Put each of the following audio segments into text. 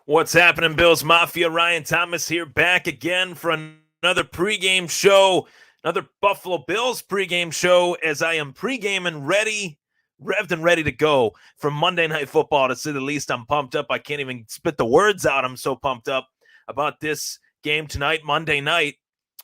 What's happening, Bills Mafia? Ryan Thomas here, back again for another pregame show, another Buffalo Bills pregame show, as I am pregaming revved and ready to go for Monday Night Football. To say the least, I'm pumped up. I can't even spit the words out. I'm so pumped up about this game tonight, Monday night.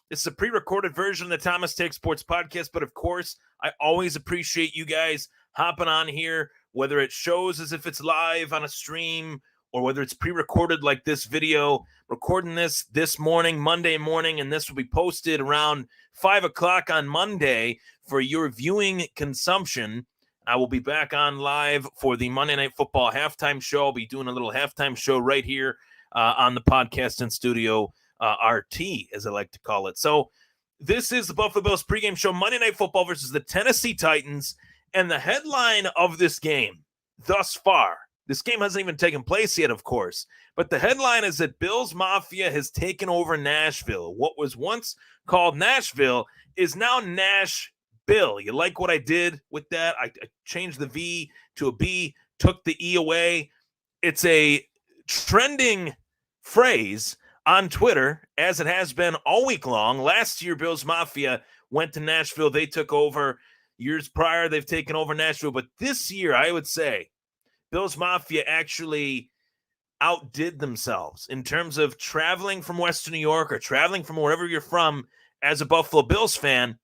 This is a pre-recorded version of the Thomas Take Sports podcast, but of course, I always appreciate you guys hopping on here, whether it shows as if it's live on a stream or whether it's pre-recorded like this video. Recording this morning, Monday morning, and this will be posted around 5 o'clock on Monday for your viewing consumption. I will be back on live for the Monday Night Football halftime show. I'll be doing a little halftime show right here on the podcast and studio, RT, as I like to call it. So this is the Buffalo Bills pregame show, Monday Night Football versus the Tennessee Titans. And the headline of this game thus far, this game hasn't even taken place yet, of course, but the headline is that Bills Mafia has taken over Nashville. What was once called Nashville is now Nashville. You like what I did with that? I changed the V to a B, took the E away. It's a trending phrase on Twitter, as it has been all week long. Last year, Bills Mafia went to Nashville. They took over. Years prior, they've taken over Nashville. But this year, I would say, Bills Mafia actually outdid themselves in terms of traveling from Western New York or traveling from wherever you're from as a Buffalo Bills fan,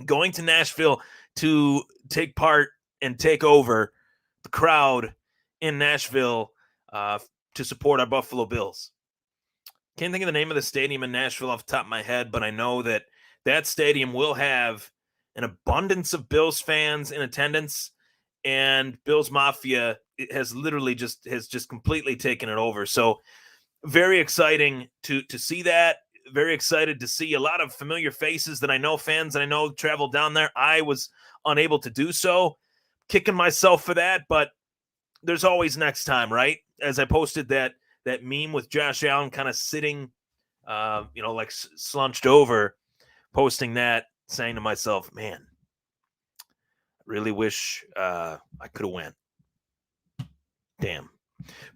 going to Nashville to take part and take over the crowd in Nashville to support our Buffalo Bills. Can't think of the name of the stadium in Nashville off the top of my head, but I know that that stadium will have an abundance of Bills fans in attendance, and Bills Mafia has literally just completely taken it over. So very exciting to see that. Very excited to see a lot of familiar faces that I know, fans that I know traveled down there. I was unable to do so. Kicking myself for that, but there's always next time, right? As I posted that meme with Josh Allen kind of sitting, like slunched over, posting that, saying to myself, man, I really wish I could have went. Damn.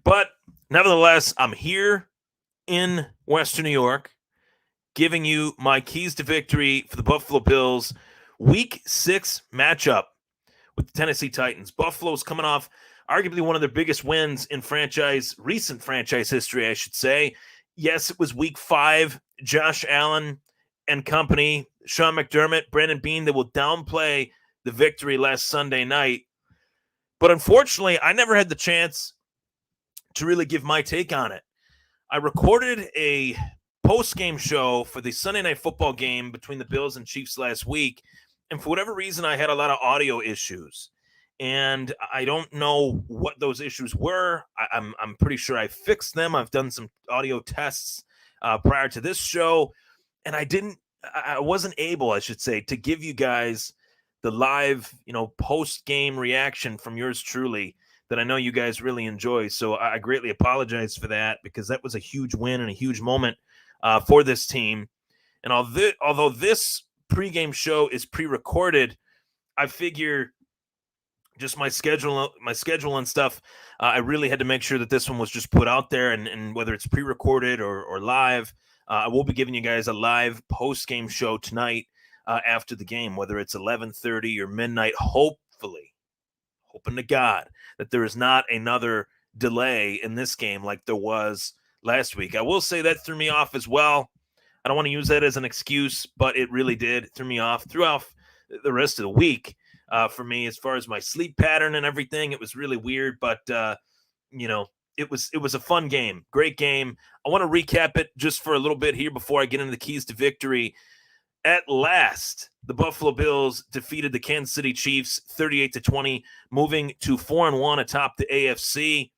But nevertheless, I'm here in Western New York, giving you my keys to victory for the Buffalo Bills Week 6 matchup with the Tennessee Titans. Buffalo's coming off arguably one of their biggest wins in recent franchise history, I should say. Yes, it was Week 5. Josh Allen and company, Sean McDermott, Brandon Beane, they will downplay the victory last Sunday night. But unfortunately, I never had the chance to really give my take on it. I recorded a post-game show for the Sunday Night Football game between the Bills and Chiefs last week, and for whatever reason, I had a lot of audio issues. And I don't know what those issues were. I'm pretty sure I fixed them. I've done some audio tests prior to this show, and I wasn't able, I should say, to give you guys the live, post-game reaction from yours truly that I know you guys really enjoy. So I greatly apologize for that, because that was a huge win and a huge moment for this team. And although this pregame show is pre-recorded, I figure just my schedule and stuff, I really had to make sure that this one was just put out there, and whether it's pre-recorded or live, I will be giving you guys a live post-game show tonight after the game, whether it's 11:30 or midnight, hopefully, hoping to God that there is not another delay in this game like there was last week. I will say that threw me off as well. I don't want to use that as an excuse, but it really did. Threw off the rest of the week for me as far as my sleep pattern and everything. It was really weird, but, it was a fun game. Great game. I want to recap it just for a little bit here before I get into the keys to victory. At last, the Buffalo Bills defeated the Kansas City Chiefs 38-20, moving to 4-1 atop the AFC.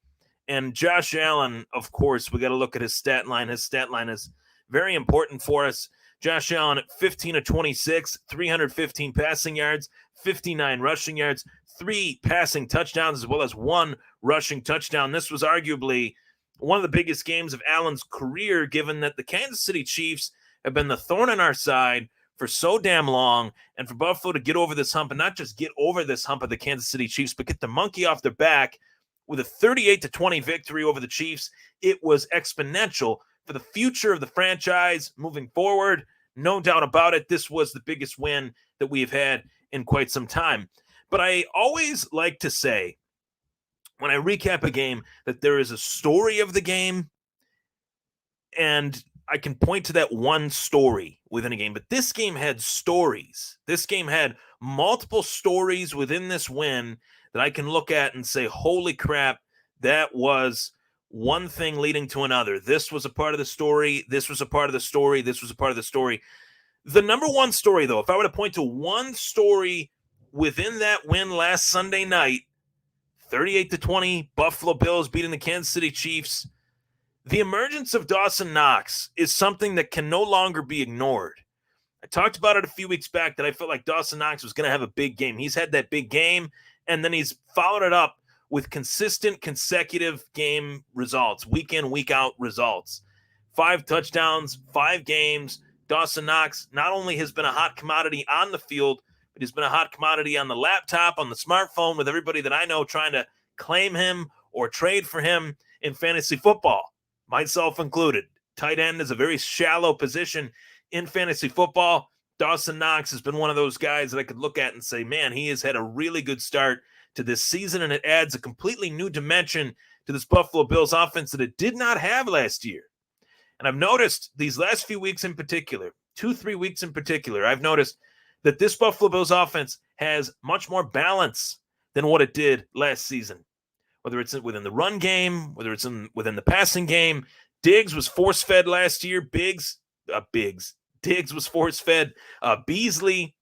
And Josh Allen, of course, we got to look at his stat line. His stat line is very important for us. Josh Allen at 15-26, 315 passing yards, 59 rushing yards, 3 passing touchdowns, as well as 1 rushing touchdown. This was arguably one of the biggest games of Allen's career, given that the Kansas City Chiefs have been the thorn in our side for so damn long, and for Buffalo to get over this hump, and not just get over this hump of the Kansas City Chiefs, but get the monkey off their back, with a 38-20 victory over the Chiefs. It was exponential for the future of the franchise moving forward. No doubt about it. This was the biggest win that we've had in quite some time. But I always like to say, when I recap a game, that there is a story of the game, and I can point to that one story within a game. But this game had stories. This game had multiple stories within this win that I can look at and say, holy crap, that was one thing leading to another. This was a part of the story. This was a part of the story. This was a part of the story. The number one story, though, if I were to point to one story within that win last Sunday night, 38-20, Buffalo Bills beating the Kansas City Chiefs, the emergence of Dawson Knox is something that can no longer be ignored. I talked about it a few weeks back that I felt like Dawson Knox was going to have a big game. He's had that big game, and then he's followed it up with consistent, consecutive game results, week in, week out results. 5 touchdowns, 5 games. Dawson Knox not only has been a hot commodity on the field, but he's been a hot commodity on the laptop, on the smartphone, with everybody that I know trying to claim him or trade for him in fantasy football, myself included. Tight end is a very shallow position in fantasy football. Dawson Knox has been one of those guys that I could look at and say, man, he has had a really good start to this season, and it adds a completely new dimension to this Buffalo Bills offense that it did not have last year. And I've noticed these last few weeks in particular, 2-3 weeks in particular, I've noticed that this Buffalo Bills offense has much more balance than what it did last season. Whether it's within the run game, whether it's within the passing game. Diggs was force-fed last year. Diggs was force-fed. Beasley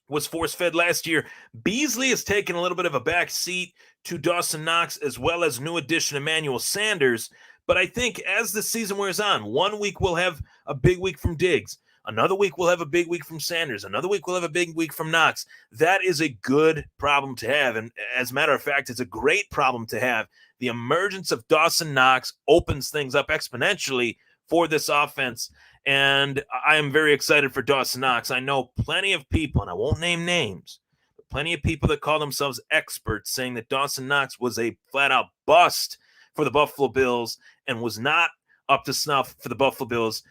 was force-fed last year. Beasley has taken a little bit of a back seat to Dawson Knox, as well as new addition Emmanuel Sanders. But I think as the season wears on, 1 week we'll have a big week from Diggs. Another week we'll have a big week from Sanders. Another week we'll have a big week from Knox. That is a good problem to have. And as a matter of fact, it's a great problem to have. The emergence of Dawson Knox opens things up exponentially for this offense. And I am very excited for Dawson Knox. I know plenty of people, and I won't name names, but plenty of people that call themselves experts saying that Dawson Knox was a flat-out bust for the Buffalo Bills and was not up to snuff for the Buffalo Bills.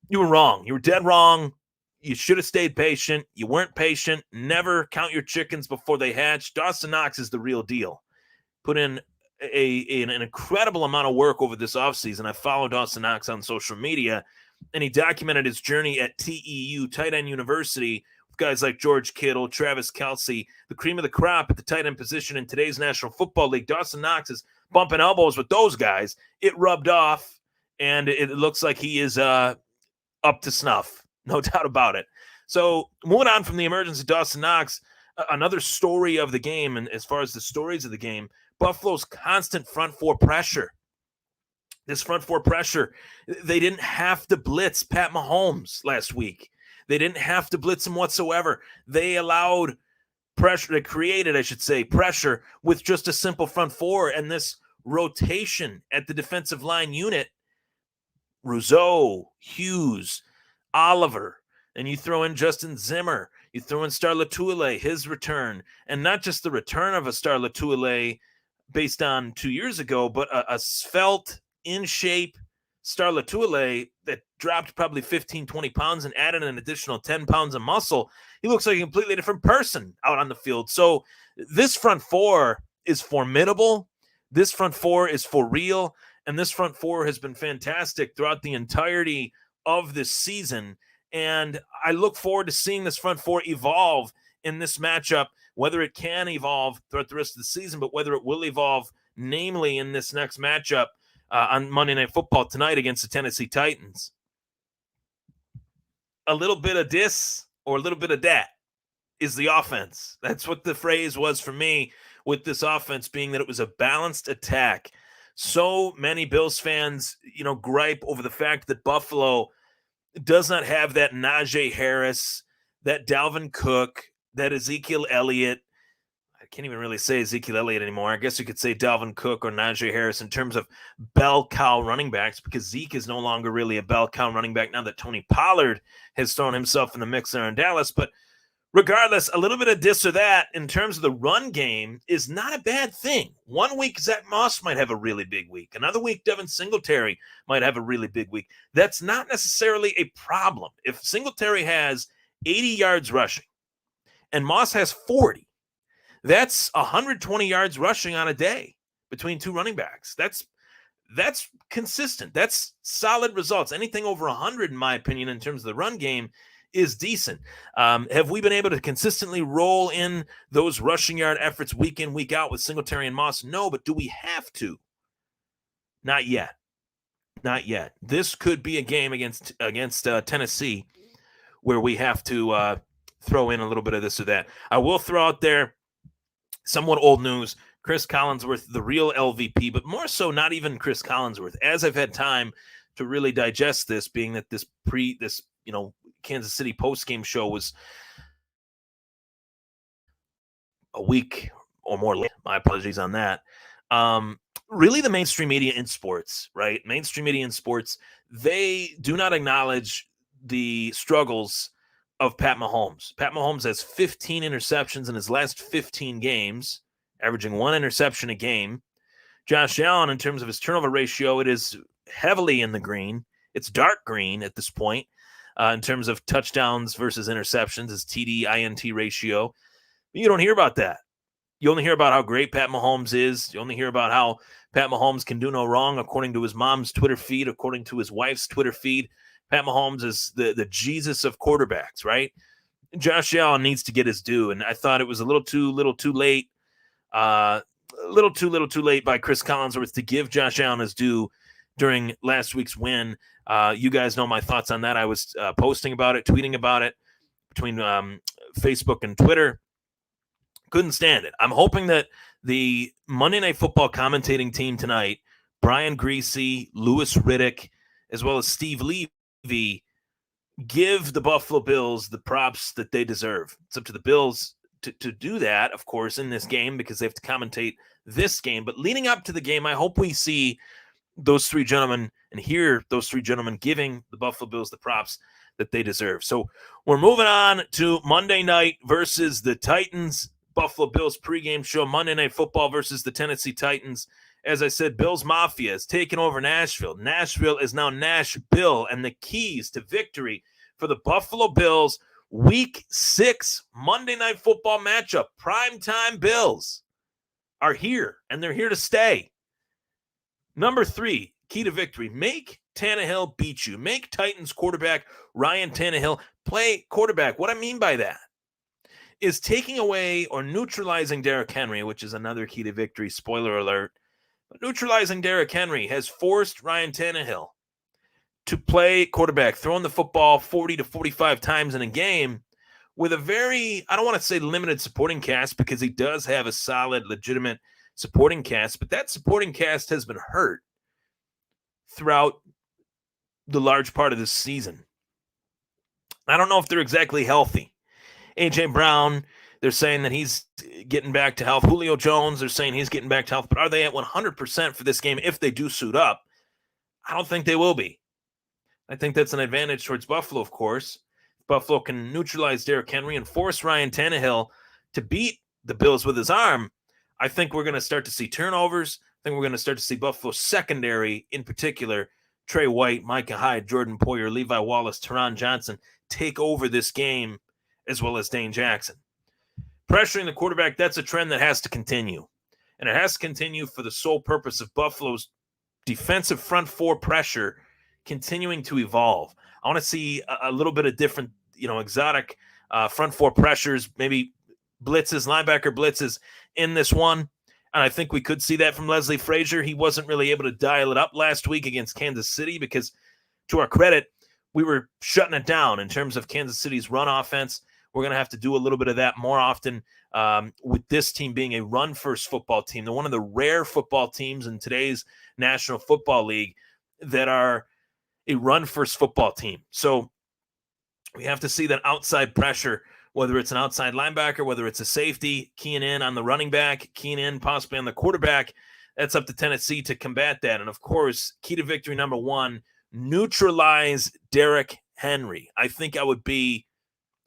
You were wrong. You were dead wrong. You should have stayed patient. You weren't patient. Never count your chickens before they hatch. Dawson Knox is the real deal. Put in an incredible amount of work over this offseason. I follow Dawson Knox on social media, and he documented his journey at TEU, Tight End University, with guys like George Kittle, Travis Kelce, the cream of the crop at the tight end position in today's National Football League. Dawson Knox is bumping elbows with those guys. It rubbed off, and it looks like he is up to snuff, no doubt about it. So moving on from the emergence of Dawson Knox, another story of the game, and as far as the stories of the game, Buffalo's constant front four pressure. This front four pressure, they didn't have to blitz Pat Mahomes last week. They didn't have to blitz him whatsoever. They allowed pressure, they created, I should say, pressure with just a simple front four, and this rotation at the defensive line unit, Rousseau, Hughes, Oliver, and you throw in Justin Zimmer, you throw in Star Latuile, his return, and not just the return of a Star Latuile based on 2 years ago, but a svelte, in shape Star Latuile that dropped probably 15, 20 pounds and added an additional 10 pounds of muscle. He looks like a completely different person out on the field. So this front four is formidable. This front four is for real. And this front four has been fantastic throughout the entirety of this season. And I look forward to seeing this front four evolve in this matchup, whether it can evolve throughout the rest of the season, but whether it will evolve, namely in this next matchup on Monday Night Football tonight against the Tennessee Titans. A little bit of this or a little bit of that is the offense. That's what the phrase was for me with this offense, being that it was a balanced attack. So many Bills fans, gripe over the fact that Buffalo does not have that Najee Harris, that Dalvin Cook, that Ezekiel Elliott. I can't even really say Ezekiel Elliott anymore. I guess you could say Dalvin Cook or Najee Harris in terms of bell cow running backs, because Zeke is no longer really a bell cow running back now that Tony Pollard has thrown himself in the mix there in Dallas. But regardless, a little bit of this or that in terms of the run game is not a bad thing. 1 week, Zach Moss might have a really big week. Another week, Devin Singletary might have a really big week. That's not necessarily a problem. If Singletary has 80 yards rushing and Moss has 40, that's 120 yards rushing on a day between two running backs. That's consistent. That's solid results. Anything over 100, in my opinion, in terms of the run game is decent. Have we been able to consistently roll in those rushing yard efforts week in, week out with Singletary and Moss? No, but do we have to? Not yet. Not yet. This could be a game against Tennessee where we have to throw in a little bit of this or that. I will throw out there somewhat old news. Chris Collinsworth, the real LVP, but more so not even Chris Collinsworth. As I've had time to really digest this, being that this Kansas City post-game show was a week or more late. My apologies on that. Really the mainstream media in sports, right? Mainstream media in sports, they do not acknowledge the struggles of Pat Mahomes. Pat Mahomes has 15 interceptions in his last 15 games, averaging 1 interception a game. Josh Allen, in terms of his turnover ratio, it is heavily in the green. It's dark green at this point. In terms of touchdowns versus interceptions, his TD-INT ratio. You don't hear about that. You only hear about how great Pat Mahomes is. You only hear about how Pat Mahomes can do no wrong according to his mom's Twitter feed, according to his wife's Twitter feed. Pat Mahomes is the Jesus of quarterbacks, right? Josh Allen needs to get his due, and I thought it was a little too late. A little too late by Chris Collinsworth to give Josh Allen his due during last week's win. You guys know my thoughts on that. I was posting about it, tweeting about it between Facebook and Twitter. Couldn't stand it. I'm hoping that the Monday Night Football commentating team tonight, Brian Greasy, Louis Riddick, as well as Steve Levy, give the Buffalo Bills the props that they deserve. It's up to the Bills to do that, of course, in this game because they have to commentate this game. But leading up to the game, I hope we see those three gentlemen and hear those three gentlemen giving the Buffalo Bills the props that they deserve. So we're moving on to Monday night versus the Titans. Buffalo Bills pregame show, Monday Night Football versus the Tennessee Titans. As I said, Bills Mafia is taking over Nashville. Nashville is now Nashville, and the keys to victory for the Buffalo Bills Week 6 Monday Night Football matchup. Primetime Bills are here, and they're here to stay. Number 3, key to victory, make Tannehill beat you. Make Titans quarterback Ryan Tannehill play quarterback. What I mean by that is taking away or neutralizing Derrick Henry, which is another key to victory, spoiler alert. But neutralizing Derrick Henry has forced Ryan Tannehill to play quarterback, throwing the football 40 to 45 times in a game with a very, I don't want to say limited supporting cast because he does have a solid, legitimate supporting cast, but that supporting cast has been hurt throughout the large part of this season. I don't know if they're exactly healthy. A.J. Brown, they're saying that he's getting back to health. Julio Jones, they're saying he's getting back to health. But are they at 100% for this game if they do suit up? I don't think they will be. I think that's an advantage towards Buffalo, of course. Buffalo can neutralize Derrick Henry and force Ryan Tannehill to beat the Bills with his arm. I think we're going to start to see turnovers. I think we're going to start to see Buffalo's secondary, in particular, Trey White, Micah Hyde, Jordan Poyer, Levi Wallace, Teron Johnson, take over this game, as well as Dane Jackson. Pressuring the quarterback, that's a trend that has to continue. And it has to continue for the sole purpose of Buffalo's defensive front four pressure continuing to evolve. I want to see a little bit of different, exotic front four pressures, maybe blitzes, linebacker blitzes in this one. And I think we could see that from Leslie Frazier. He wasn't really able to dial it up last week against Kansas City because, to our credit, we were shutting it down in terms of Kansas City's run offense. We're going to have to do a little bit of that more often with this team being a run-first football team. They're one of the rare football teams in today's National Football League that are a run-first football team. So we have to see that outside pressure, whether it's an outside linebacker, whether it's a safety, keying in on the running back, keying in possibly on the quarterback. That's up to Tennessee to combat that. And, of course, key to victory number 1, neutralize Derrick Henry. I think I would be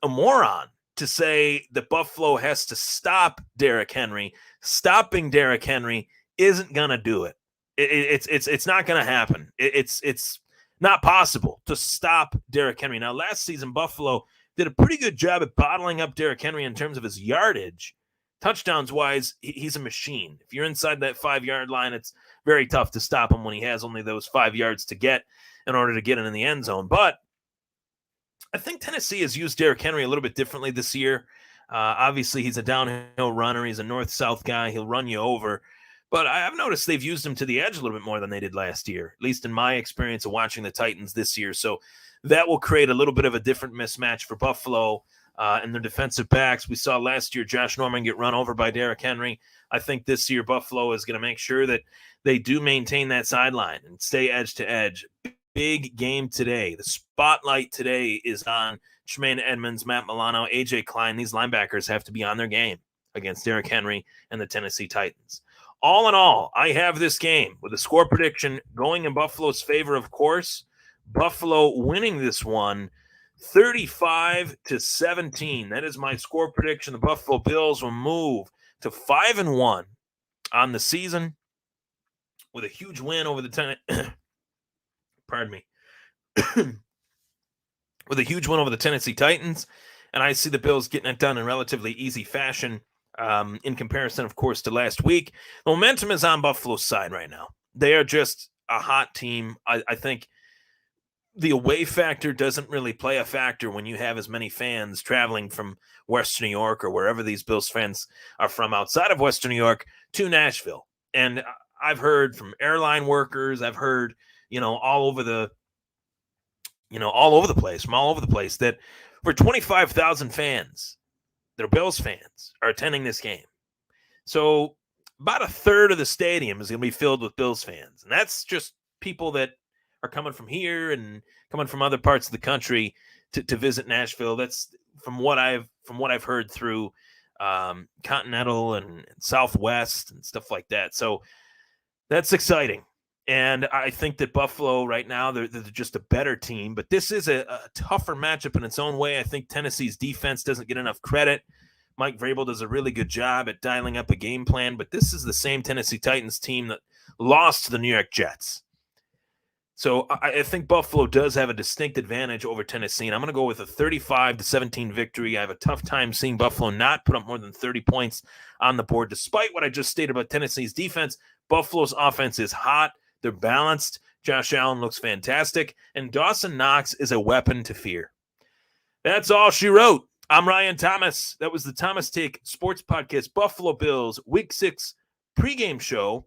a moron to say that Buffalo has to stop Derrick Henry. Stopping Derrick Henry isn't going to do it. It's not going to happen. It's not possible to stop Derrick Henry. Now, last season, Buffalo did a pretty good job at bottling up Derrick Henry in terms of his yardage. Touchdowns-wise, he's a machine. If you're inside that 5-yard line, it's very tough to stop him when he has only those 5 yards to get in order to get in the end zone. But I think Tennessee has used Derrick Henry a little bit differently this year. Obviously, he's a downhill runner. He's a north-south guy. He'll run you over. But I've noticed they've used him to the edge a little bit more than they did last year, at least in my experience of watching the Titans this year. So that will create a little bit of a different mismatch for Buffalo and their defensive backs. We saw last year Josh Norman get run over by Derrick Henry. I think this year Buffalo is going to make sure that they do maintain that sideline and stay edge to edge. Big game today. The spotlight today is on Tremaine Edmonds, Matt Milano, A.J. Klein. These linebackers have to be on their game against Derrick Henry and the Tennessee Titans. All in all, I have this game with a score prediction going in Buffalo's favor, of course. Buffalo winning this one 35-17. That is my score prediction. The Buffalo Bills will move to 5-1 on the season with a huge win over the pardon me. With a huge win over the Tennessee Titans. And I see the Bills getting it done in relatively easy fashion in comparison, of course, to last week. The momentum is on Buffalo's side right now. They are just a hot team. I think the away factor doesn't really play a factor when you have as many fans traveling from Western New York or wherever these Bills fans are from outside of Western New York to Nashville. And I've heard from airline workers, I've heard, all over the place that for 25,000 fans, they're Bills fans, are attending this game. So about a third of the stadium is going to be filled with Bills fans. And that's just people that are coming from here and coming from other parts of the country to visit Nashville. That's from what I've heard through Continental and Southwest and stuff like that. So that's exciting. And I think that Buffalo right now, they're just a better team. But this is a tougher matchup in its own way. I think Tennessee's defense doesn't get enough credit. Mike Vrabel does a really good job at dialing up a game plan. But this is the same Tennessee Titans team that lost to the New York Jets. So I think Buffalo does have a distinct advantage over Tennessee. And I'm going to go with a 35-17 victory. I have a tough time seeing Buffalo not put up more than 30 points on the board. Despite what I just stated about Tennessee's defense, Buffalo's offense is hot. They're balanced. Josh Allen looks fantastic. And Dawson Knox is a weapon to fear. That's all she wrote. I'm Ryan Thomas. That was the Thomas Take Sports Podcast Buffalo Bills Week 6 pregame show.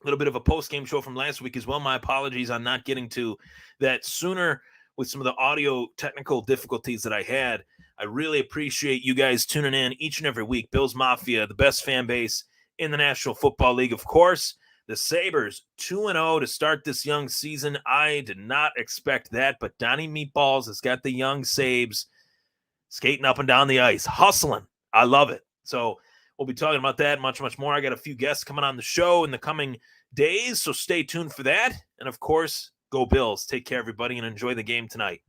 A little bit of a postgame show from last week as well. My apologies on not getting to that sooner with some of the audio technical difficulties that I had. I really appreciate you guys tuning in each and every week. Bills Mafia, the best fan base in the National Football League, of course. The Sabres, 2-0 to start this young season. I did not expect that, but Donnie Meatballs has got the young Sabres skating up and down the ice, hustling. I love it. So we'll be talking about that, much, much more. I got a few guests coming on the show in the coming days, so stay tuned for that. And, of course, go Bills. Take care, everybody, and enjoy the game tonight.